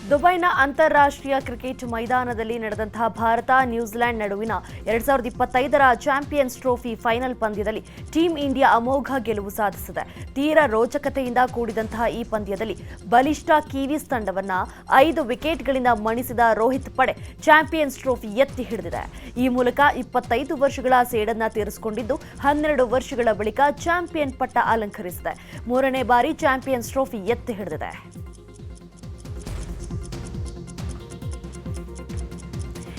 ದುಬೈನ ಅಂತಾರಾಷ್ಟ್ರೀಯ ಕ್ರಿಕೆಟ್ ಮೈದಾನದಲ್ಲಿ ನಡೆದಂತಹ ಭಾರತ ನ್ಯೂಜಿಲೆಂಡ್ ನಡುವಿನ 2025ರ ಚಾಂಪಿಯನ್ಸ್ ಟ್ರೋಫಿ ಫೈನಲ್ ಪಂದ್ಯದಲ್ಲಿ ಟೀಂ ಇಂಡಿಯಾ ಅಮೋಘ ಗೆಲುವು ಸಾಧಿಸಿದೆ. ತೀರಾ ರೋಚಕತೆಯಿಂದ ಕೂಡಿದಂತಹ ಈ ಪಂದ್ಯದಲ್ಲಿ ಬಲಿಷ್ಠ ಕಿವೀಸ್ ತಂಡವನ್ನ 5 ವಿಕೆಟ್ಗಳಿಂದ ಮಣಿಸಿದ ರೋಹಿತ್ ಪಡೆ ಚಾಂಪಿಯನ್ಸ್ ಟ್ರೋಫಿ ಎತ್ತಿ ಹಿಡಿದಿದೆ. ಈ ಮೂಲಕ 25 ವರ್ಷಗಳ ಸೇಡನ್ನ ತೀರಿಸಿಕೊಂಡಿದ್ದು 12 ವರ್ಷಗಳ ಬಳಿಕ ಚಾಂಪಿಯನ್ ಪಟ್ಟ ಅಲಂಕರಿಸಿದೆ. 3ನೇ ಬಾರಿ ಚಾಂಪಿಯನ್ಸ್ ಟ್ರೋಫಿ ಎತ್ತಿ ಹಿಡಿದಿದೆ.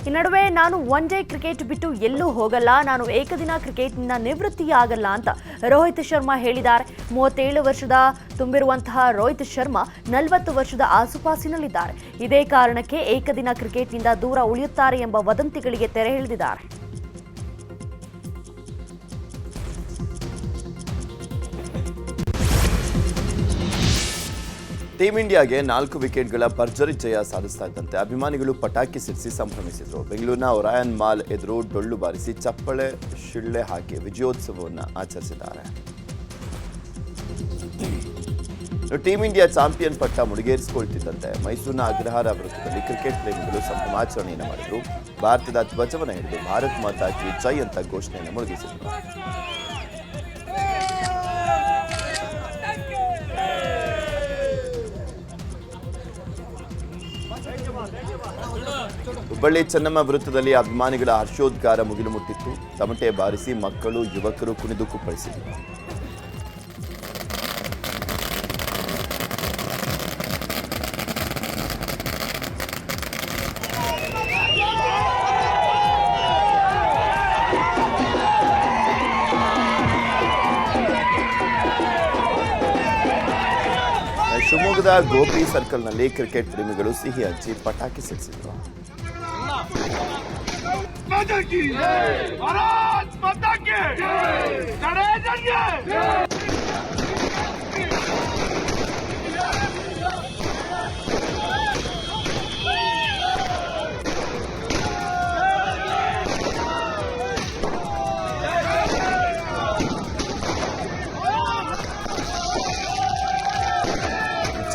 ಈ ನಡುವೆ ನಾನು ಒನ್ ಡೇ ಕ್ರಿಕೆಟ್ ಬಿಟ್ಟು ಎಲ್ಲೂ ಹೋಗಲ್ಲ, ನಾನು ಏಕದಿನ ಕ್ರಿಕೆಟ್ನಿಂದ ನಿವೃತ್ತಿಯಾಗಲ್ಲ ಅಂತ ರೋಹಿತ್ ಶರ್ಮಾ ಹೇಳಿದ್ದಾರೆ. 37 ವರ್ಷದ ತುಂಬಿರುವಂತಹ ರೋಹಿತ್ ಶರ್ಮಾ 40 ವರ್ಷದ ಆಸುಪಾಸಿನಲ್ಲಿದ್ದಾರೆ. ಇದೇ ಕಾರಣಕ್ಕೆ ಏಕದಿನ ಕ್ರಿಕೆಟ್ನಿಂದ ದೂರ ಉಳಿಯುತ್ತಾರೆ ಎಂಬ ವದಂತಿಗಳಿಗೆ ತೆರೆ ಎಳೆದಿದ್ದಾರೆ. ಟೀಂ ಇಂಡಿಯಾಗೆ 4 ವಿಕೆಟ್ಗಳ ಭರ್ಜರಿ ಜಯ ಸಾಧಿಸ್ತಾ ಇದ್ದಂತೆ ಅಭಿಮಾನಿಗಳು ಪಟಾಕಿ ಸಿಡಿಸಿ ಸಂಭ್ರಮಿಸಿದರು. ಬೆಂಗಳೂರಿನ ಒರಾಯನ್ ಮಾಲ್ ಎದುರು ಡೊಳ್ಳು ಬಾರಿಸಿ ಚಪ್ಪಳೆ ಶಿಳ್ಳೆ ಹಾಕಿ ವಿಜಯೋತ್ಸವವನ್ನು ಆಚರಿಸಿದ್ದಾರೆ. ಟೀಂ ಇಂಡಿಯಾ ಚಾಂಪಿಯನ್ ಪಟ್ಟ ಮುಡಿಗೇರಿಸಿಕೊಳ್ತಿದ್ದಂತೆ ಮೈಸೂರಿನ ಅಗ್ರಹಾರ ವೃತ್ತದಲ್ಲಿ ಕ್ರಿಕೆಟ್ ಪ್ರೇಮಿಗಳು ಸಂಭ್ರಮಾಚರಣೆಯನ್ನು ಮಾಡಿದರು. ಭಾರತದ ಧ್ವಜವನ್ನು ಹಿಡಿದು ಭಾರತ್ ಮಾತಾ ಕಿ ಜೈ ಅಂತ ಘೋಷಣೆಯನ್ನು ಮೊಳಗಿಸಿದರು. ಹುಬ್ಬಳ್ಳಿ ಚೆನ್ನಮ್ಮ ವೃತ್ತದಲ್ಲಿ ಅಭಿಮಾನಿಗಳ ಹರ್ಷೋದ್ಗಾರ ಮುಗಿಲು ಮುಟ್ಟಿತ್ತು. ತಮಟೆ ಬಾರಿಸಿ ಮಕ್ಕಳು ಯುವಕರು ಕುಣಿದು ಕುಪ್ಪಳಿಸಿದರು. ಶಿವಮೊಗ್ಗದ ಗೋಪಿ ಸರ್ಕಲ್ನಲ್ಲಿ ಕ್ರಿಕೆಟ್ ಪ್ರೇಮಿಗಳು ಸಿಹಿ ಹಂಚಿ ಪಟಾಕಿ ಸಿಡಿಸಿದರು.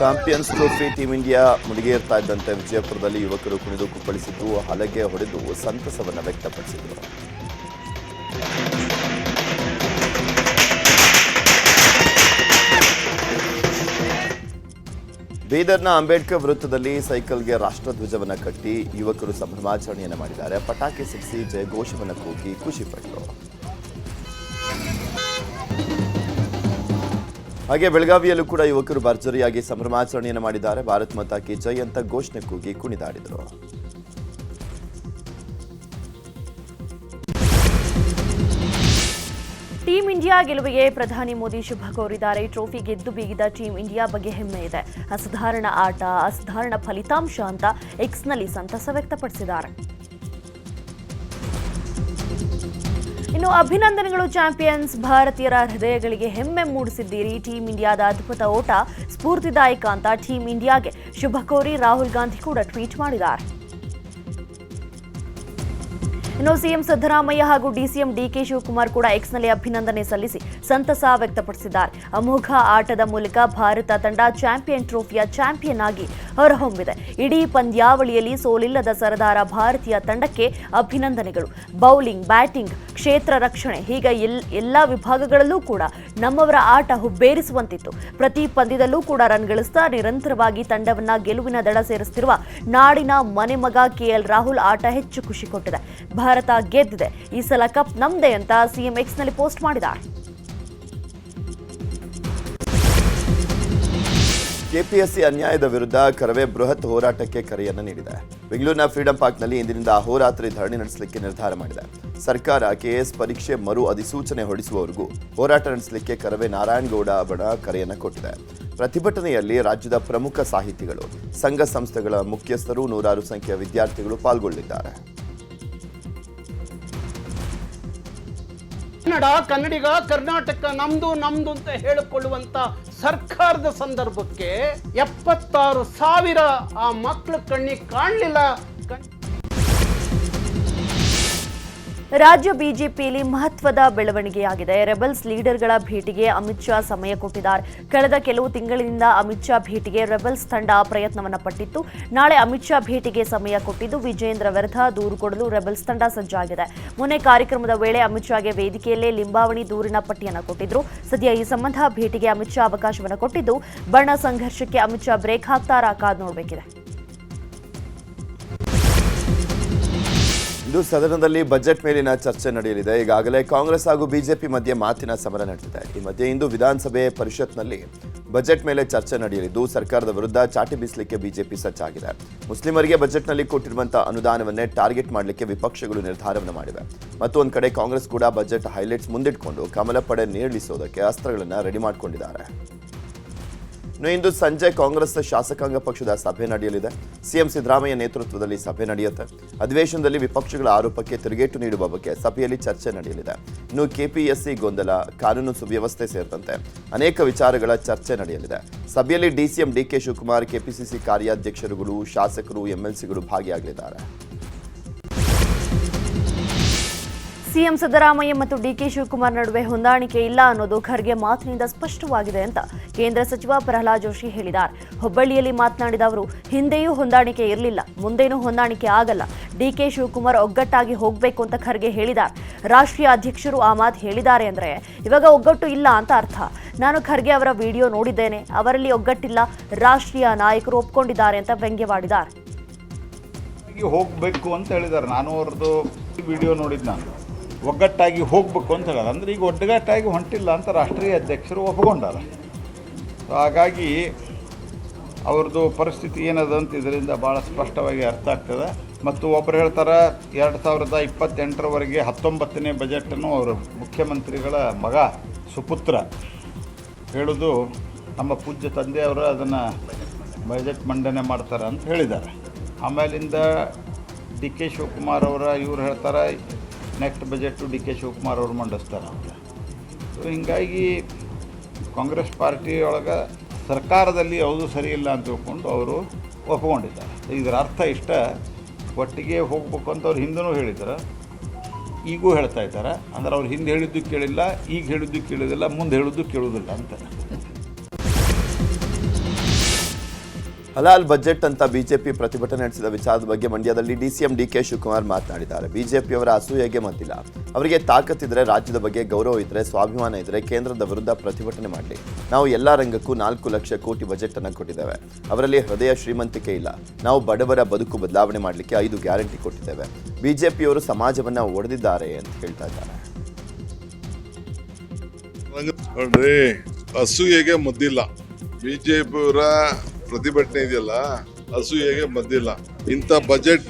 ಚಾಂಪಿಯನ್ಸ್ ಟ್ರೋಫಿ ಟೀಂ ಇಂಡಿಯಾ ಮುಡಿಗೇರ್ತಾ ಇದ್ದಂತೆ ವಿಜಯಪುರದಲ್ಲಿ ಯುವಕರು ಕುಣಿದು ಕುಪ್ಪಳಿಸಿದ್ದು, ಹಲಗೆ ಹೊಡೆದು ಸಂತಸವನ್ನು ವ್ಯಕ್ತಪಡಿಸಿದರು. ಬೀದರ್ನ ಅಂಬೇಡ್ಕರ್ ವೃತ್ತದಲ್ಲಿ ಸೈಕಲ್ಗೆ ರಾಷ್ಟ್ರಧ್ವಜವನ್ನು ಕಟ್ಟಿ ಯುವಕರು ಸಂಭ್ರಮಾಚರಣೆಯನ್ನು ಮಾಡಿದ್ದಾರೆ. ಪಟಾಕಿ ಸಿಡಿಸಿ ಜಯಘೋಷವನ್ನು ಕೂಗಿ ಖುಷಿಪಟ್ಟರು. ಹಾಗೆ ಬೆಳಗಾವಿಯಲ್ಲೂ ಕೂಡ ಯುವಕರು ಭರ್ಜರಿಯಾಗಿ ಸಂಭ್ರಮಾಚರಣೆಯನ್ನು ಮಾಡಿದ್ದಾರೆ. ಭಾರತ್ ಮಾತಾ ಕಿ ಜೈ ಅಂತ ಘೋಷಣೆ ಕೂಗಿ ಕುಣಿದಾಡಿದರು. ಟೀಂ ಇಂಡಿಯಾ ಗೆಲುವಿಗೆ ಪ್ರಧಾನಿ ಮೋದಿ ಶುಭ ಕೋರಿದ್ದಾರೆ. ಟ್ರೋಫಿ ಗೆದ್ದು ಬೀಗಿದ ಟೀಂ ಇಂಡಿಯಾ ಬಗ್ಗೆ ಹೆಮ್ಮೆ ಇದೆ. ಅಸಾಧಾರಣ ಆಟ, ಅಸಾಧಾರಣ ಫಲಿತಾಂಶ ಅಂತ ಎಕ್ಸ್ನಲ್ಲಿ ಸಂತಸ ವ್ಯಕ್ತಪಡಿಸಿದ್ದಾರೆ. ಇನ್ನು ಅಭಿನಂದನೆಗಳು ಚಾಂಪಿಯನ್ಸ್, ಭಾರತೀಯರ ಹೃದಯಗಳಿಗೆ ಹೆಮ್ಮೆ ಮೂಡಿಸಿದ್ದೀರಿ. ಟೀಂ ಇಂಡಿಯಾದ ಅದ್ಭುತ ಓಟ ಸ್ಫೂರ್ತಿದಾಯಕ ಅಂತ ಟೀಂ ಇಂಡಿಯಾಗೆ ಶುಭ ಕೋರಿ ರಾಹುಲ್ ಗಾಂಧಿ ಕೂಡ ಟ್ವೀಟ್ ಮಾಡಿದ್ದಾರೆ. ಇನ್ನು ಸಿಎಂ ಸಿದ್ದರಾಮಯ್ಯ ಹಾಗೂ ಡಿಸಿಎಂ ಡಿಕೆ ಶಿವಕುಮಾರ್ ಕೂಡ ಎಕ್ಸ್ನಲ್ಲಿ ಅಭಿನಂದನೆ ಸಲ್ಲಿಸಿ ಸಂತಸ ವ್ಯಕ್ತಪಡಿಸಿದ್ದಾರೆ. ಅಮೋಘ ಆಟದ ಮೂಲಕ ಭಾರತ ತಂಡ ಚಾಂಪಿಯನ್ ಟ್ರೋಫಿಯ ಚಾಂಪಿಯನ್ ಆಗಿ ಹೊರಹೊಮ್ಮಿದೆ. ಇಡೀ ಪಂದ್ಯಾವಳಿಯಲ್ಲಿ ಸೋಲಿಲ್ಲದ ಸರದಾರ ಭಾರತೀಯ ತಂಡಕ್ಕೆ ಅಭಿನಂದನೆಗಳು. ಬೌಲಿಂಗ್, ಬ್ಯಾಟಿಂಗ್, ಕ್ಷೇತ್ರ ರಕ್ಷಣೆ ಹೀಗೆ ಎಲ್ಲ ವಿಭಾಗಗಳಲ್ಲೂ ಕೂಡ ನಮ್ಮವರ ಆಟ ಹುಬ್ಬೇರಿಸುವಂತಿತ್ತು. ಪ್ರತಿ ಪಂದ್ಯದಲ್ಲೂ ಕೂಡ ರನ್ ಗಳಿಸ್ತಾ ನಿರಂತರವಾಗಿ ತಂಡವನ್ನ ಗೆಲುವಿನ ದಡ ಸೇರಿಸುತ್ತಿರುವ ನಾಡಿನ ಮನೆಮಗ ಕೆಎಲ್ ರಾಹುಲ್ ಆಟ ಹೆಚ್ಚು ಖುಷಿ ಕೊಟ್ಟಿದೆ. ಭಾರತ ಗೆದ್ದಿದೆ, ಈ ಸಲ ಕಪ್ ನಮ್ದೇ ಅಂತ ಸಿಎಂ ಎಕ್ಸ್ನಲ್ಲಿ ಪೋಸ್ಟ್ ಮಾಡಿದ್ದಾರೆ. ಕೆಪಿಎಸ್ಸಿ ಅನ್ಯಾಯದ ವಿರುದ್ಧ ಕರವೇ ಬೃಹತ್ ಹೋರಾಟಕ್ಕೆ ಕರೆಯನ್ನು ನೀಡಿದೆ. ಬೆಂಗಳೂರಿನ ಫ್ರೀಡಂ ಪಾರ್ಕ್ನಲ್ಲಿ ಇಂದಿನಿಂದ ಅಹೋರಾತ್ರಿ ಧರಣಿ ನಡೆಸಲಿಕ್ಕೆ ನಿರ್ಧಾರ ಮಾಡಿದೆ. ಸರ್ಕಾರ ಕೆಎಎಸ್ ಪರೀಕ್ಷೆ ಮರು ಅಧಿಸೂಚನೆ ಹೊರಡಿಸುವವರೆಗೂ ಹೋರಾಟ ನಡೆಸಲಿಕ್ಕೆ ಕರವೇ ನಾರಾಯಣಗೌಡ ಬಣ ಕರೆಯನ್ನು ಕೊಟ್ಟಿದೆ. ಪ್ರತಿಭಟನೆಯಲ್ಲಿ ರಾಜ್ಯದ ಪ್ರಮುಖ ಸಾಹಿತಿಗಳು, ಸಂಘ ಸಂಸ್ಥೆಗಳ ಮುಖ್ಯಸ್ಥರು, ನೂರಾರು ಸಂಖ್ಯೆಯ ವಿದ್ಯಾರ್ಥಿಗಳು ಪಾಲ್ಗೊಳ್ಳಲಿದ್ದಾರೆ. ಕನ್ನಡಿಗ ಕರ್ನಾಟಕ ನಮ್ದು ಅಂತ ಹೇಳಿಕೊಳ್ಳುವಂತ ಸರ್ಕಾರದ ಸಂದರ್ಭಕ್ಕೆ 76,000 ಆ ಮಕ್ಕಳ ಕಣ್ಣಿಗೆ ಕಾಣಲಿಲ್ಲ. ರಾಜ್ಯ ಬಿಜೆಪಿಯಲ್ಲಿ ಮಹತ್ವದ ಬೆಳವಣಿಗೆಯಾಗಿದೆ. ರೆಬೆಲ್ಸ್ ಲೀಡರ್ಗಳ ಭೇಟಿಗೆ ಅಮಿತ್ ಶಾ ಸಮಯ ಕೊಟ್ಟಿದ್ದಾರೆ. ಕಳೆದ ಕೆಲವು ತಿಂಗಳಿನಿಂದ ಅಮಿತ್ ಶಾ ಭೇಟಿಗೆ ರೆಬೆಲ್ಸ್ ತಂಡ ಪ್ರಯತ್ನವನ್ನ ಪಟ್ಟಿತ್ತು. ನಾಳೆ ಅಮಿತ್ ಶಾ ಭೇಟಿಗೆ ಸಮಯ ಕೊಟ್ಟಿದ್ದು ವಿಜೇಂದ್ರ ವಿರುದ್ಧ ದೂರು ಕೊಡಲು ರೆಬೆಲ್ಸ್ ತಂಡ ಸಜ್ಜಾಗಿದೆ. ಮೊನ್ನೆ ಕಾರ್ಯಕ್ರಮದ ವೇಳೆ ಅಮಿತ್ ಶಾಗೆ ವೇದಿಕೆಯಲ್ಲೇ ಲಿಂಬಾವಣಿ ದೂರಿನ ಪಟ್ಟಿಯನ್ನು ಕೊಟ್ಟಿದ್ರು. ಸದ್ಯ ಈ ಸಂಬಂಧ ಭೇಟಿಗೆ ಅಮಿತ್ ಶಾ ಅವಕಾಶವನ್ನು ಕೊಟ್ಟಿದ್ದು ಬಣ ಸಂಘರ್ಷಕ್ಕೆ ಅಮಿತ್ ಶಾ ಬ್ರೇಕ್ ಹಾಕ್ತಾರಾ ಕಾದು ನೋಡಬೇಕಿದೆ. ಇಂದು ಸದನದಲ್ಲಿ ಬಜೆಟ್ ಮೇಲಿನ ಚರ್ಚೆ ನಡೆಯಲಿದೆ. ಈಗಾಗಲೇ ಕಾಂಗ್ರೆಸ್ ಹಾಗೂ ಬಿಜೆಪಿ ಮಧ್ಯೆ ಮಾತಿನ ಸಮರ ನಡೆದಿದೆ. ಈ ಮಧ್ಯೆ ಇಂದು ವಿಧಾನಸಭೆ ಪರಿಷತ್ನಲ್ಲಿ ಬಜೆಟ್ ಮೇಲೆ ಚರ್ಚೆ ನಡೆಯಲಿದ್ದು ಸರ್ಕಾರದ ವಿರುದ್ಧ ಚಾಟಿ ಬೀಸಲಿಕ್ಕೆ ಬಿಜೆಪಿ ಸಜ್ಜಾಗಿದೆ. ಮುಸ್ಲಿಮರಿಗೆ ಬಜೆಟ್ನಲ್ಲಿ ಕೊಟ್ಟಿರುವಂತಹ ಅನುದಾನವನ್ನೇ ಟಾರ್ಗೆಟ್ ಮಾಡಲಿಕ್ಕೆ ವಿಪಕ್ಷಗಳು ನಿರ್ಧಾರವನ್ನು ಮಾಡಿವೆ. ಮತ್ತು ಒಂದು ಕಡೆ ಕಾಂಗ್ರೆಸ್ ಕೂಡ ಬಜೆಟ್ ಹೈಲೈಟ್ಸ್ ಮುಂದಿಟ್ಕೊಂಡು ಕಮಲ ಪಡೆ ನೀಡಲಿಸೋದಕ್ಕೆ ಅಸ್ತ್ರಗಳನ್ನು ರೆಡಿ ಮಾಡಿಕೊಂಡಿದ್ದಾರೆ. ಇಂದು ಸಂಜೆ ಕಾಂಗ್ರೆಸ್ ಶಾಸಕಾಂಗ ಪಕ್ಷದ ಸಭೆ ನಡೆಯಲಿದೆ. ಸಿಎಂ ಸಿದ್ದರಾಮಯ್ಯ ನೇತೃತ್ವದಲ್ಲಿ ಸಭೆ ನಡೆಯುತ್ತೆ. ಅಧಿವೇಶನದಲ್ಲಿ ವಿಪಕ್ಷಗಳ ಆರೋಪಕ್ಕೆ ತಿರುಗೇಟು ನೀಡುವ ಬಗ್ಗೆ ಸಭೆಯಲ್ಲಿ ಚರ್ಚೆ ನಡೆಯಲಿದೆ. ಇನ್ನು ಕೆಪಿಎಸ್ಸಿ ಗೊಂದಲ, ಕಾನೂನು ಸುವ್ಯವಸ್ಥೆ ಸೇರಿದಂತೆ ಅನೇಕ ವಿಚಾರಗಳ ಚರ್ಚೆ ನಡೆಯಲಿದೆ. ಸಭೆಯಲ್ಲಿ ಡಿಸಿಎಂ ಡಿಕೆ ಶಿವಕುಮಾರ್, ಕೆಪಿಸಿಸಿ ಕಾರ್ಯಾಧ್ಯಕ್ಷರುಗಳು, ಶಾಸಕರು, ಎಂಎಲ್ಸಿಗಳು ಭಾಗಿಯಾಗಲಿದ್ದಾರೆ. ಸಿಎಂ ಸಿದ್ದರಾಮಯ್ಯ ಮತ್ತು ಡಿಕೆ ಶಿವಕುಮಾರ್ ನಡುವೆ ಹೊಂದಾಣಿಕೆ ಇಲ್ಲ ಅನ್ನೋದು ಖರ್ಗೆ ಮಾತಿನಿಂದ ಸ್ಪಷ್ಟವಾಗಿದೆ ಅಂತ ಕೇಂದ್ರ ಸಚಿವ ಪ್ರಹ್ಲಾದ್ ಜೋಶಿ ಹೇಳಿದ್ದಾರೆ. ಹುಬ್ಬಳ್ಳಿಯಲ್ಲಿ ಮಾತನಾಡಿದ ಅವರು, ಹಿಂದೆಯೂ ಹೊಂದಾಣಿಕೆ ಇರಲಿಲ್ಲ, ಮುಂದೇನೂ ಹೊಂದಾಣಿಕೆ ಆಗಲ್ಲ. ಡಿಕೆ ಶಿವಕುಮಾರ್ ಒಗ್ಗಟ್ಟಾಗಿ ಹೋಗಬೇಕು ಅಂತ ಖರ್ಗೆ ಹೇಳಿದ್ದಾರೆ. ರಾಷ್ಟ್ರೀಯ ಅಧ್ಯಕ್ಷರು ಆ ಮಾತು ಹೇಳಿದ್ದಾರೆ ಅಂದರೆ ಇವಾಗ ಒಗ್ಗಟ್ಟು ಇಲ್ಲ ಅಂತ ಅರ್ಥ. ನಾನು ಖರ್ಗೆ ಅವರ ವಿಡಿಯೋ ನೋಡಿದ್ದೇನೆ, ಅವರಲ್ಲಿ ಒಗ್ಗಟ್ಟಿಲ್ಲ, ರಾಷ್ಟ್ರೀಯ ನಾಯಕರು ಒಪ್ಕೊಂಡಿದ್ದಾರೆ ಅಂತ ವ್ಯಂಗ್ಯವಾಡಿದ್ದಾರೆ. ಹೋಗಬೇಕು ಅಂತ ಹೇಳಿದ್ದಾರೆ. ನಾನು ಅವ್ರದ್ದು ವಿಡಿಯೋ ನೋಡಿದ್ದು, ನಾನು ಒಗ್ಗಟ್ಟಾಗಿ ಹೋಗಬೇಕು ಅಂತ ಹೇಳಿದ್ರು. ಅಂದರೆ ಈಗ ಒಗ್ಗಟ್ಟಾಗಿ ಹೊಂಟಿಲ್ಲ ಅಂತ ರಾಷ್ಟ್ರೀಯ ಅಧ್ಯಕ್ಷರು ಒಪ್ಪಿಕೊಂಡಾರೆ. ಹಾಗಾಗಿ ಅವ್ರದ್ದು ಪರಿಸ್ಥಿತಿ ಏನದ ಅಂತ ಇದರಿಂದ ಭಾಳ ಸ್ಪಷ್ಟವಾಗಿ ಅರ್ಥ ಆಗ್ತದೆ. ಮತ್ತು ಒಬ್ಬರು ಹೇಳ್ತಾರೆ 2028ರವರೆಗೆ 19ನೇ ಬಜೆಟನ್ನು ಅವರು ಮುಖ್ಯಮಂತ್ರಿಗಳ ಮಗ ಸುಪುತ್ರ ಹೇಳೋದು, ನಮ್ಮ ಪೂಜ್ಯ ತಂದೆಯವರು ಅದನ್ನು ಬಜೆಟ್ ಮಂಡನೆ ಮಾಡ್ತಾರೆ ಅಂತ ಹೇಳಿದ್ದಾರೆ. ಆಮೇಲಿಂದ ಡಿ ಕೆ ಶಿವಕುಮಾರ್ ಅವರ ಇವ್ರು ಹೇಳ್ತಾರೆ next budget D K Shivakumar ಅವರು ಮಂಡಿಸ್ತಾರೆ ಅಂತ. ಸೊ ಹೀಗಾಗಿ ಕಾಂಗ್ರೆಸ್ ಪಾರ್ಟಿಯೊಳಗೆ ಸರ್ಕಾರದಲ್ಲಿ ಯಾವುದೂ ಸರಿ ಇಲ್ಲ ಅಂತ ತಿಳ್ಕೊಂಡು ಅವರು ಒಪ್ಕೊಂಡಿದ್ದಾರೆ. ಇದರ ಅರ್ಥ ಇಷ್ಟ, ಒಟ್ಟಿಗೆ ಹೋಗ್ಬೇಕು ಅಂತ ಅವ್ರು ಹಿಂದೂ ಹೇಳಿದ್ದಾರೆ, ಈಗೂ ಹೇಳ್ತಾ ಇದ್ದಾರೆ. ಅಂದ್ರೆ ಅವ್ರು ಹಿಂದೆ ಹೇಳಿದ್ದು ಕೇಳಿಲ್ಲ, ಈಗ ಹೇಳಿದ್ದು ಕೇಳೋದಿಲ್ಲ, ಮುಂದೆ ಹೇಳಿದ್ದು ಕೇಳೋದಿಲ್ಲ ಅಂತ. ಹಲಾಲ್ ಬಜೆಟ್ ಅಂತ ಬಿಜೆಪಿ ಪ್ರತಿಭಟನೆ ನಡೆಸಿದ ವಿಚಾರದ ಬಗ್ಗೆ ಮಂಡ್ಯದಲ್ಲಿ ಡಿಸಿಎಂ ಡಿಕೆ ಶಿವಕುಮಾರ್ ಮಾತನಾಡಿದ್ದಾರೆ. ಬಿಜೆಪಿಯವರ ಅಸೂಯೆಗೆ ಮತ್ತಿಲ್ಲ. ಅವರಿಗೆ ತಾಕತ್ತಿದ್ರೆ, ರಾಜ್ಯದ ಬಗ್ಗೆ ಗೌರವ ಇದ್ದರೆ, ಸ್ವಾಭಿಮಾನ ಇದ್ದರೆ ಕೇಂದ್ರದ ವಿರುದ್ಧ ಪ್ರತಿಭಟನೆ ಮಾಡಲಿ. ನಾವು ಎಲ್ಲ ರಂಗಕ್ಕೂ 4 ಲಕ್ಷ ಕೋಟಿ ಬಜೆಟ್ ಅನ್ನು ಕೊಟ್ಟಿದ್ದೇವೆ. ಅವರಲ್ಲಿ ಹೃದಯ ಶ್ರೀಮಂತಿಕೆ ಇಲ್ಲ. ನಾವು ಬಡವರ ಬದುಕು ಬದಲಾವಣೆ ಮಾಡಲಿಕ್ಕೆ 5 ಗ್ಯಾರಂಟಿ ಕೊಟ್ಟಿದ್ದೇವೆ. ಬಿಜೆಪಿಯವರು ಸಮಾಜವನ್ನ ಒಡೆದಿದ್ದಾರೆ ಅಂತ ಹೇಳ್ತಾ ಇದ್ದಾರೆ. ನೋಡ್ರಿ, ಅಸೂಯೆಗೆ ಮದ್ದಿಲ್ಲ. ಬಿಜೆಪಿಯವರ ಪ್ರತಿಭಟನೆ ಇದೆಯಲ್ಲ, ಅಸೂಯೆಗೆ ಮದ್ದಿಲ್ಲ. ಇಂಥ ಬಜೆಟ್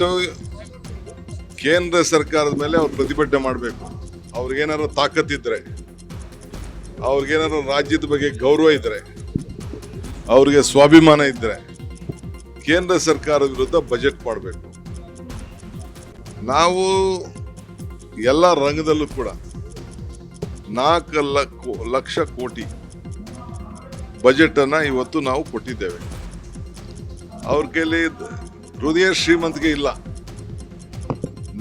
ಕೇಂದ್ರ ಸರ್ಕಾರದ ಮೇಲೆ ಅವ್ರು ಪ್ರತಿಭಟನೆ ಮಾಡಬೇಕು. ಅವ್ರಿಗೇನಾದ್ರು ತಾಕತ್ತಿದ್ರೆ, ಅವ್ರಿಗೇನಾದ್ರು ರಾಜ್ಯದ ಬಗ್ಗೆ ಗೌರವ ಇದ್ರೆ, ಅವ್ರಿಗೆ ಸ್ವಾಭಿಮಾನ ಇದ್ರೆ ಕೇಂದ್ರ ಸರ್ಕಾರದ ವಿರುದ್ಧ ಬಜೆಟ್ ಮಾಡಬೇಕು. ನಾವು ಎಲ್ಲ ರಂಗದಲ್ಲೂ ಕೂಡ 4 ಲಕ್ಷ ಕೋಟಿ ಬಜೆಟ್ ಅನ್ನ ಇವತ್ತು ನಾವು ಕೊಟ್ಟಿದ್ದೇವೆ. ಅವ್ರ ಕೈಲಿ ಹೃದಯ ಶ್ರೀಮಂತಿಕೆ ಇಲ್ಲ.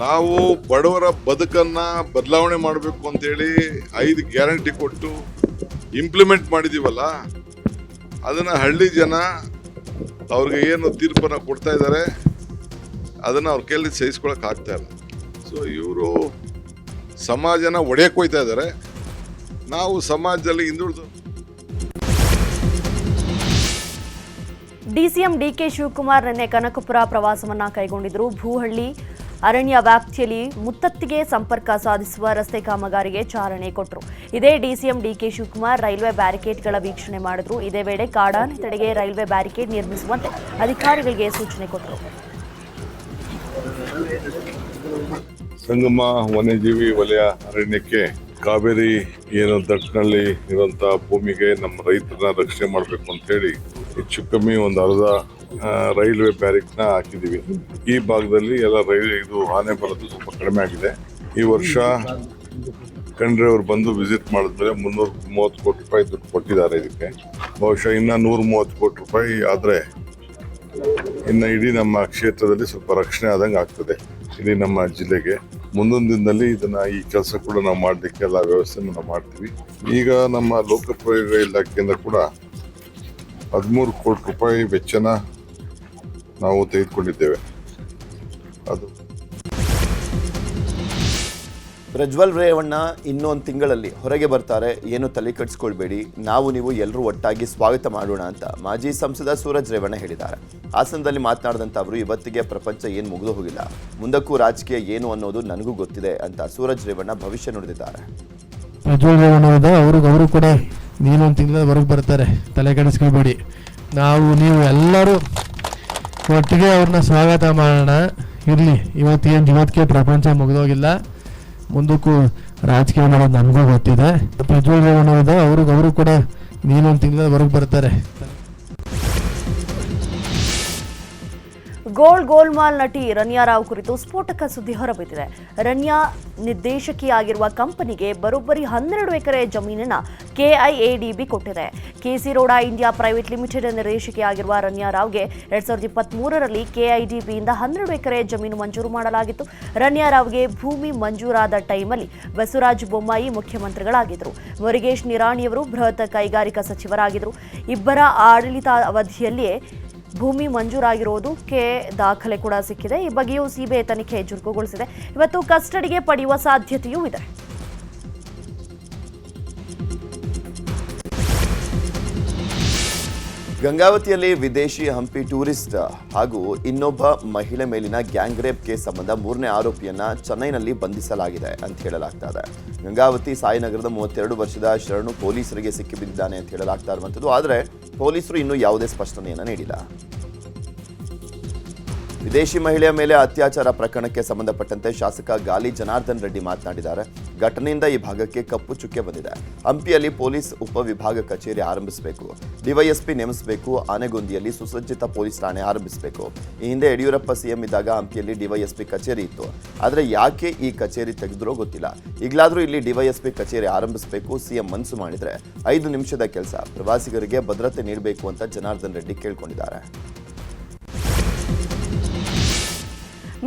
ನಾವು ಬಡವರ ಬದುಕನ್ನ ಬದಲಾವಣೆ ಮಾಡಬೇಕು ಅಂತೇಳಿ 5 ಗ್ಯಾರಂಟಿ ಕೊಟ್ಟು ಇಂಪ್ಲಿಮೆಂಟ್ ಮಾಡಿದೀವಲ್ಲ, ಅದನ್ನ ಹಳ್ಳಿ ಜನ ಅವ್ರಿಗೆ ಏನು ತೀರ್ಪನ್ನ ಕೊಡ್ತಾ ಇದ್ದಾರೆ, ಅದನ್ನ ಅವ್ರ ಕೈಲಿ ಸಹಿಸ್ಕೊಳಕ್ ಆಗ್ತಾ ಇಲ್ಲ. ಸೊ ಇವರು ಸಮಾಜನ ಒಡೆಯಕ್ ಹೋಯ್ತಾ ಇದ್ದಾರೆ. ನಾವು ಸಮಾಜದಲ್ಲಿ ಹಿಂದುಳಿದು. ಡಿಸಿಎಂ ಡಿಕೆ ಶಿವಕುಮಾರ್ ನಿನ್ನೆ ಕನಕಪುರ ಪ್ರವಾಸವನ್ನ ಕೈಗೊಂಡಿದ್ದರು. ಭೂಹಳ್ಳಿ ಅರಣ್ಯ ವ್ಯಾಪ್ತಿಯಲ್ಲಿ ಮುತ್ತತ್ತಿಗೆ ಸಂಪರ್ಕ ಸಾಧಿಸುವ ರಸ್ತೆ ಕಾಮಗಾರಿಗೆ ಚಾಲನೆ ಕೊಟ್ಟರು. ಇದೇ ಡಿಸಿಎಂ ಡಿಕೆ ಶಿವಕುಮಾರ್ ರೈಲ್ವೆ ಬ್ಯಾರಿಕೇಡ್ಗಳ ವೀಕ್ಷಣೆ ಮಾಡಿದ್ರು. ಇದೇ ವೇಳೆ ಕಾಡಾನೆ ತಡೆಗೆ ರೈಲ್ವೆ ಬ್ಯಾರಿಕೇಡ್ ನಿರ್ಮಿಸುವಂತೆ ಅಧಿಕಾರಿಗಳಿಗೆ ಸೂಚನೆ ಕೊಟ್ಟರು. ಸಂಗಮ ವನ್ಯಜೀವಿ ವಲಯ ಅರಣ್ಯಕ್ಕೆ ಕಾವೇರಿ ಏನು ದಟ್ಟನಲ್ಲಿ ಇರುವಂತಹ ಭೂಮಿಗೆ ನಮ್ಮ ರೈತರನ್ನ ರಕ್ಷಣೆ ಮಾಡಬೇಕು ಅಂತ ಹೇಳಿ ಹೆಚ್ಚು ಕಮ್ಮಿ ಒಂದು ಅರ್ಧ ರೈಲ್ವೆ ಬ್ಯಾರಿಕ್ನ ಹಾಕಿದೀವಿ. ಈ ಭಾಗದಲ್ಲಿ ಎಲ್ಲ ಇದು ಆನೆ ಬರೋದು ಸ್ವಲ್ಪ ಕಡಿಮೆ ಆಗಿದೆ. ಈ ವರ್ಷ ಖಂಡ್ರೆ ಅವರು ಬಂದು ವಿಸಿಟ್ ಮಾಡಿದ್ಮೇಲೆ 330 ಕೋಟಿ ರೂಪಾಯಿ ದುಡ್ಡು ಕೊಟ್ಟಿದ್ದಾರೆ ಇದಕ್ಕೆ. ಬಹುಶಃ ಇನ್ನ 130 ಕೋಟಿ ರೂಪಾಯಿ ಆದ್ರೆ ಇನ್ನು ಇಡೀ ನಮ್ಮ ಕ್ಷೇತ್ರದಲ್ಲಿ ಸ್ವಲ್ಪ ರಕ್ಷಣೆ ಆದಂಗೆ ಆಗ್ತದೆ ಇಡೀ ನಮ್ಮ ಜಿಲ್ಲೆಗೆ. ಮುಂದೊಂದು ದಿನದಲ್ಲಿ ಈ ಕೆಲಸ ಕೂಡ ನಾವು ಮಾಡಲಿಕ್ಕೆ ಎಲ್ಲ ವ್ಯವಸ್ಥೆ ನಾವು ಮಾಡ್ತೀವಿ. ಈಗ ನಮ್ಮ ಲೋಕೋಪಯೋಗಿ ಇಲಾಖೆಯಿಂದ ಕೂಡ 13 ಕೋಟಿ ರೂಪಾಯಿ ವೆಚ್ಚನ ನಾವು ತೆಗೆದುಕೊಂಡಿದ್ದೇವೆ. ಅದು ಪ್ರಜ್ವಲ್ ರೇವಣ್ಣ ಇನ್ನೊಂದು ತಿಂಗಳಲ್ಲಿ ಹೊರಗೆ ಬರ್ತಾರೆ, ಏನು ತಲೆ ಕೆಡಿಸ್ಕೊಳ್ಬೇಡಿ, ನೀವು ಎಲ್ಲರೂ ಒಟ್ಟಾಗಿ ಸ್ವಾಗತ ಮಾಡೋಣ ಅಂತ ಮಾಜಿ ಸಂಸದ ಸೂರಜ್ ರೇವಣ್ಣ ಹೇಳಿದ್ದಾರೆ. ಹಾಸನದಲ್ಲಿ ಮಾತನಾಡಿದಂಥ ಅವರು, ಇವತ್ತಿಗೆ ಪ್ರಪಂಚ ಏನು ಮುಗಿದು ಹೋಗಿಲ್ಲ, ಮುಂದಕ್ಕೂ ರಾಜಕೀಯ ಏನು ಅನ್ನೋದು ನನಗೂ ಗೊತ್ತಿದೆ ಅಂತ ಸೂರಜ್ ರೇವಣ್ಣ ಭವಿಷ್ಯ ನುಡಿದಿದ್ದಾರೆ. ಪ್ರಜ್ವಲ್ ರೇವಣ್ಣ ಇದೆ, ಅವರು ಕೂಡ ನೀನೊಂದು ತಿಂಗಳ ಹೊರಗೆ ಬರ್ತಾರೆ, ತಲೆ ಕೆಡಿಸ್ಕೊಳ್ಬೇಡಿ, ನೀವು ಎಲ್ಲರೂ ಒಟ್ಟಿಗೆ ಅವ್ರನ್ನ ಸ್ವಾಗತ ಮಾಡೋಣ. ಇರಲಿ, ಇವತ್ತಿಗೆ ಪ್ರಪಂಚ ಮುಗಿದೋಗಿಲ್ಲ, ಮುಂದಕ್ಕೂ ರಾಜಕೀಯ ಮಾಡೋದು ನನಗೂ ಗೊತ್ತಿದೆ. ಪ್ರಜ್ವಲ್ ರೇವಣ್ಣ ಇದೆ, ಅವರು ಕೂಡ ನೀನೊಂದು ತಿಂಗಳ ಹೊರಗೆ ಬರ್ತಾರೆ. ಗೋಲ್ಮಾಲ್ ನಟಿ ರನ್ಯಾ ರಾವ್ ಕುರಿತು ಸ್ಫೋಟಕ ಸುದ್ದಿ ಹೊರಬಿದ್ದಿದೆ. ರನ್ಯಾ ನಿರ್ದೇಶಕಿಯಾಗಿರುವ ಕಂಪನಿಗೆ ಬರೋಬ್ಬರಿ 12 ಎಕರೆ ಜಮೀನನ್ನ ಕೆಐಎಡಿಬಿ ಕೊಟ್ಟಿದೆ. Xiroda India private limited ನಿರ್ದೇಶಕಿಯಾಗಿರುವ ರನ್ಯಾ ರಾವ್ಗೆ 2023ರಲ್ಲಿ ಕೆಐಡಿಬಿಯಿಂದ 12 ಎಕರೆ ಜಮೀನು ಮಂಜೂರು ಮಾಡಲಾಗಿತ್ತು. ರನ್ಯಾ ರಾವ್ಗೆ ಭೂಮಿ ಮಂಜೂರಾದ ಟೈಮಲ್ಲಿ ಬಸವರಾಜ ಬೊಮ್ಮಾಯಿ ಮುಖ್ಯಮಂತ್ರಿಗಳಾಗಿದ್ದರು. ಮುರುಗೇಶ್ ನಿರಾಣಿಯವರು ಬೃಹತ್ ಕೈಗಾರಿಕಾ ಸಚಿವರಾಗಿದ್ದರು. ಇಬ್ಬರ ಆಡಳಿತಾವಧಿಯಲ್ಲಿಯೇ ಭೂಮಿ ಮಂಜೂರಾಗಿರುವುದಕ್ಕೆ ದಾಖಲೆ ಕೂಡ ಸಿಕ್ಕಿದೆ. ಈ ಬಗ್ಗೆಯೂ ಸಿಬಿಐ ತನಿಖೆ ಚುರುಕುಗೊಳಿಸಿದೆ. ಇವತ್ತು ಕಸ್ಟಡಿಗೆ ಪಡೆಯುವ ಸಾಧ್ಯತೆಯೂ ಇದೆ. ಗಂಗಾವತಿಯಲ್ಲಿ ವಿದೇಶಿ ಹಂಪಿ ಟೂರಿಸ್ಟ್ ಹಾಗೂ ಇನ್ನೊಬ್ಬ ಮಹಿಳೆ ಮೇಲಿನ ಗ್ಯಾಂಗ್ ರೇಪ್ ಕೇಸ್ ಸಂಬಂಧ 3ನೇ ಆರೋಪಿಯನ್ನ ಚೆನ್ನೈನಲ್ಲಿ ಬಂಧಿಸಲಾಗಿದೆ ಅಂತ ಹೇಳಲಾಗ್ತಾ ಇದೆ. ಗಂಗಾವತಿ ಸಾಯಿನಗರದ 32 ವರ್ಷದ ಶರಣು ಪೊಲೀಸರಿಗೆ ಸಿಕ್ಕಿಬಿದ್ದಿದ್ದಾನೆ ಅಂತ ಹೇಳಲಾಗ್ತಾ ಇರುವಂಥದ್ದು. ಆದರೆ ಪೊಲೀಸರು ಇನ್ನೂ ಯಾವುದೇ ಸ್ಪಷ್ಟನೆಯನ್ನು ನೀಡಿಲ್ಲ. ವಿದೇಶಿ ಮಹಿಳೆಯ ಮೇಲೆ ಅತ್ಯಾಚಾರ ಪ್ರಕರಣಕ್ಕೆ ಸಂಬಂಧಪಟ್ಟಂತೆ ಶಾಸಕ ಗಾಲಿ ಜನಾರ್ದನ್ ರೆಡ್ಡಿ ಮಾತನಾಡಿದ್ದಾರೆ. ಘಟನೆಯಿಂದ ಈ ಭಾಗಕ್ಕೆ ಕಪ್ಪು ಚುಕ್ಕೆ ಬಂದಿದೆ. ಹಂಪಿಯಲ್ಲಿ ಪೊಲೀಸ್ ಉಪವಿಭಾಗ ಕಚೇರಿ ಆರಂಭಿಸಬೇಕು, ಡಿವೈಎಸ್ಪಿ ನೇಮಿಸಬೇಕು, ಆನೆಗೊಂದಿಯಲ್ಲಿ ಸುಸಜ್ಜಿತ ಪೊಲೀಸ್ ಠಾಣೆ ಆರಂಭಿಸಬೇಕು. ಈ ಹಿಂದೆ ಯಡಿಯೂರಪ್ಪ ಸಿಎಂ ಇದ್ದಾಗ ಹಂಪಿಯಲ್ಲಿ ಡಿವೈಎಸ್ಪಿ ಕಚೇರಿ ಇತ್ತು. ಆದರೆ ಯಾಕೆ ಈ ಕಚೇರಿ ತೆಗೆದ್ರೋ ಗೊತ್ತಿಲ್ಲ. ಈಗಲಾದರೂ ಇಲ್ಲಿ ಡಿವೈಎಸ್ಪಿ ಕಚೇರಿ ಆರಂಭಿಸಬೇಕು. ಸಿಎಂ ಮನಸ್ಸು ಮಾಡಿದ್ರೆ 5 ನಿಮಿಷದ ಕೆಲಸ. ಪ್ರವಾಸಿಗರಿಗೆ ಭದ್ರತೆ ನೀಡಬೇಕು ಅಂತ ಜನಾರ್ದನ್ ರೆಡ್ಡಿ ಕೇಳ್ಕೊಂಡಿದ್ದಾರೆ.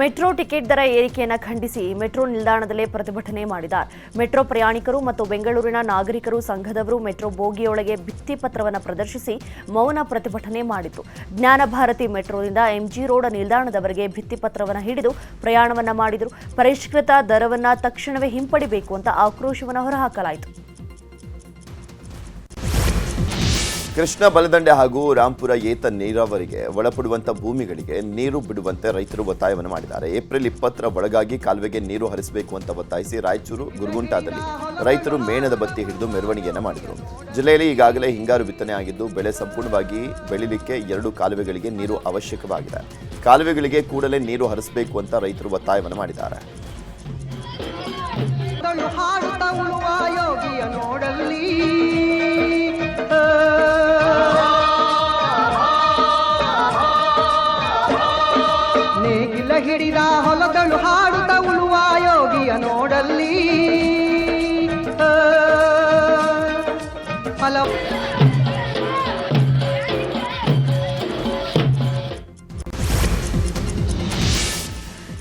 ಮೆಟ್ರೋ ಟಿಕೆಟ್ ದರ ಏರಿಕೆಯನ್ನು ಖಂಡಿಸಿ ಮೆಟ್ರೋ ನಿಲ್ದಾಣದಲ್ಲೇ ಪ್ರತಿಭಟನೆ ಮಾಡಿದ್ದಾರೆ. ಮೆಟ್ರೋ ಪ್ರಯಾಣಿಕರು ಮತ್ತು ಬೆಂಗಳೂರಿನ ನಾಗರಿಕರು ಸಂಘದವರು ಮೆಟ್ರೋ ಬೋಗಿಯೊಳಗೆ ಭಿತ್ತಿಪತ್ರವನ್ನು ಪ್ರದರ್ಶಿಸಿ ಮೌನ ಪ್ರತಿಭಟನೆ ಮಾಡಿತು. ಜ್ಞಾನ ಭಾರತಿ ಮೆಟ್ರೋದಿಂದ ಎಂಜಿ ರೋಡ್ ನಿಲ್ದಾಣದವರೆಗೆ ಭಿತ್ತಿಪತ್ರವನ್ನು ಹಿಡಿದು ಪ್ರಯಾಣವನ್ನು ಮಾಡಿದರು. ಪರಿಷ್ಕೃತ ದರವನ್ನು ತಕ್ಷಣವೇ ಹಿಂಪಡಿಬೇಕು ಅಂತ ಆಕ್ರೋಶವನ್ನು ಹೊರಹಾಕಲಾಯಿತು. ಕೃಷ್ಣ ಬಲದಂಡೆ ಹಾಗೂ ರಾಂಪುರ ಏತ ನೀರಾವರಿಗೆ ಒಳಪಡುವಂತ ಭೂಮಿಗಳಿಗೆ ನೀರು ಬಿಡುವಂತೆ ರೈತರು ಒತ್ತಾಯವನ್ನು ಮಾಡಿದ್ದಾರೆ. ಏಪ್ರಿಲ್ 20ರ ಒಳಗಾಗಿ ಕಾಲುವೆಗೆ ನೀರು ಹರಿಸಬೇಕು ಅಂತ ಒತ್ತಾಯಿಸಿ ರಾಯಚೂರು ಗುರುಗುಂಟಾದಲ್ಲಿ ರೈತರು ಮೇಣದ ಬತ್ತಿ ಹಿಡಿದು ಮೆರವಣಿಗೆಯನ್ನು ಮಾಡಿದರು. ಜಿಲ್ಲೆಯಲ್ಲಿ ಈಗಾಗಲೇ ಹಿಂಗಾರು ಬಿತ್ತನೆ ಆಗಿದ್ದು ಬೆಳೆ ಸಂಪೂರ್ಣವಾಗಿ ಬೆಳಿಲಿಕ್ಕೆ 2 ಕಾಲುವೆಗಳಿಗೆ ನೀರು ಅವಶ್ಯಕವಾಗಿದೆ. ಕಾಲುವೆಗಳಿಗೆ ಕೂಡಲೇ ನೀರು ಹರಿಸಬೇಕು ಅಂತ ರೈತರು ಒತ್ತಾಯವನ್ನು ಮಾಡಿದ್ದಾರೆ. ಹಿಡಿದ ಹೊಲದಳು ಹಾಡುತ್ತ ಉಳುವ ಯೋಗಿಯ ನೋಡಲ್ಲಿ ಫಲ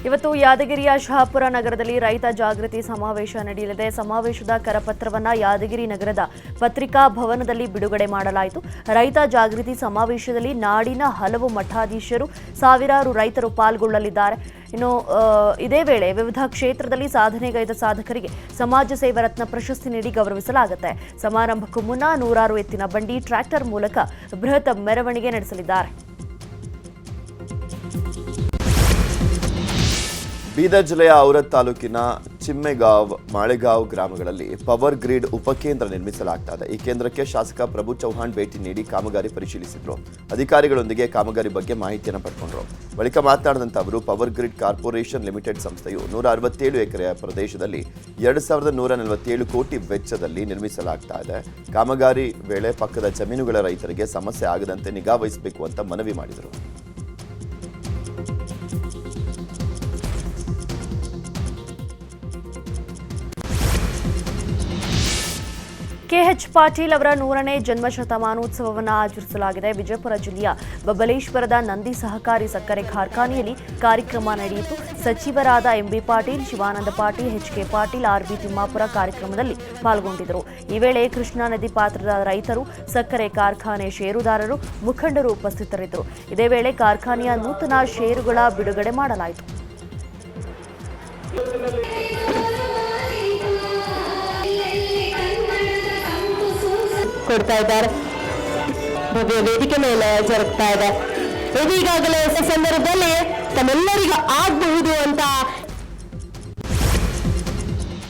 ಇವತ್ತು ಯಾದಗಿರಿಯ ಶಹಾಪುರ ನಗರದಲ್ಲಿ ರೈತ ಜಾಗೃತಿ ಸಮಾವೇಶ ನಡೆಯಲಿದೆ. ಸಮಾವೇಶದ ಕರಪತ್ರವನ್ನು ಯಾದಗಿರಿ ನಗರದ ಪತ್ರಿಕಾ ಭವನದಲ್ಲಿ ಬಿಡುಗಡೆ ಮಾಡಲಾಯಿತು. ರೈತ ಜಾಗೃತಿ ಸಮಾವೇಶದಲ್ಲಿ ನಾಡಿನ ಹಲವು ಮಠಾಧೀಶರು, ಸಾವಿರಾರು ರೈತರು ಪಾಲ್ಗೊಳ್ಳಲಿದ್ದಾರೆ. ಇನ್ನು ಇದೇ ವೇಳೆ ವಿವಿಧ ಕ್ಷೇತ್ರದಲ್ಲಿ ಸಾಧನೆಗೈದ ಸಾಧಕರಿಗೆ ಸಮಾಜ ಸೇವಾ ರತ್ನ ಪ್ರಶಸ್ತಿ ನೀಡಿ ಗೌರವಿಸಲಾಗುತ್ತೆ. ಸಮಾರಂಭಕ್ಕೂ ಮುನ್ನ 100 ಎತ್ತಿನ ಬಂಡಿ, ಟ್ರ್ಯಾಕ್ಟರ್ ಮೂಲಕ ಬೃಹತ್ ಮೆರವಣಿಗೆ ನಡೆಸಲಿದ್ದಾರೆ. ಬೀದರ್ ಜಿಲ್ಲೆಯ ಔರದ್ ತಾಲೂಕಿನ ಚಿಮ್ಮೆಗಾಂವ್, ಮಾಳೆಗಾಂವ್ ಗ್ರಾಮಗಳಲ್ಲಿ ಪವರ್ ಗ್ರಿಡ್ ಉಪಕೇಂದ್ರ ನಿರ್ಮಿಸಲಾಗ್ತಾ ಇದೆ. ಈ ಕೇಂದ್ರಕ್ಕೆ ಶಾಸಕ ಪ್ರಭು ಚೌಹಾಣ್ ಭೇಟಿ ನೀಡಿ ಕಾಮಗಾರಿ ಪರಿಶೀಲಿಸಿದ್ರು. ಅಧಿಕಾರಿಗಳೊಂದಿಗೆ ಕಾಮಗಾರಿ ಬಗ್ಗೆ ಮಾಹಿತಿಯನ್ನು ಪಡ್ಕೊಂಡ್ರು. ಬಳಿಕ ಮಾತನಾಡಿದಂಥ ಅವರು, ಪವರ್ ಗ್ರಿಡ್ ಕಾರ್ಪೊರೇಷನ್ ಲಿಮಿಟೆಡ್ ಸಂಸ್ಥೆಯು 167 ಎಕರೆಯ ಪ್ರದೇಶದಲ್ಲಿ 2147 ಕೋಟಿ ವೆಚ್ಚದಲ್ಲಿ ನಿರ್ಮಿಸಲಾಗ್ತಾ ಇದೆ. ಕಾಮಗಾರಿ ವೇಳೆ ಪಕ್ಕದ ಜಮೀನುಗಳ ರೈತರಿಗೆ ಸಮಸ್ಯೆ ಆಗದಂತೆ ನಿಗಾ ವಹಿಸಬೇಕು ಅಂತ ಮನವಿ ಮಾಡಿದರು. ಕೆಎಚ್ ಪಾಟೀಲ್ ಅವರ 100ನೇ ಜನ್ಮ ಶತಮಾನೋತ್ಸವವನ್ನು ಆಚರಿಸಲಾಗಿದೆ. ವಿಜಯಪುರ ಜಿಲ್ಲೆಯ ಬಬಲೇಶ್ವರದ ನಂದಿ ಸಹಕಾರಿ ಸಕ್ಕರೆ ಕಾರ್ಖಾನೆಯಲ್ಲಿ ಕಾರ್ಯಕ್ರಮ ನಡೆಯಿತು. ಸಚಿವರಾದ MB Patil, Shivanand Patil, HK Patil, RB Timmapur ಕಾರ್ಯಕ್ರಮದಲ್ಲಿ ಪಾಲ್ಗೊಂಡಿದ್ದರು. ಈ ವೇಳೆ ಕೃಷ್ಣಾ ನದಿ ಪಾತ್ರದ ರೈತರು, ಸಕ್ಕರೆ ಕಾರ್ಖಾನೆ ಷೇರುದಾರರು, ಮುಖಂಡರು ಉಪಸ್ಥಿತರಿದ್ದರು. ಇದೇ ವೇಳೆ ಕಾರ್ಖಾನೆಯ ನೂತನ ಷೇರುಗಳ ಬಿಡುಗಡೆ ಮಾಡಲಾಯಿತು. ಕೊಡ್ತಾ ಇದ್ದಾರೆ. ವೇದಿಕೆ ಮೇಲೆ ಜರುಗ್ತಾ ಇದೆ. ಇದೀಗಾಗಲೇ ಸಂದರ್ಭದಲ್ಲಿ ತಮ್ಮೆಲ್ಲರಿಗೂ ಆಗಬಹುದು ಅಂತ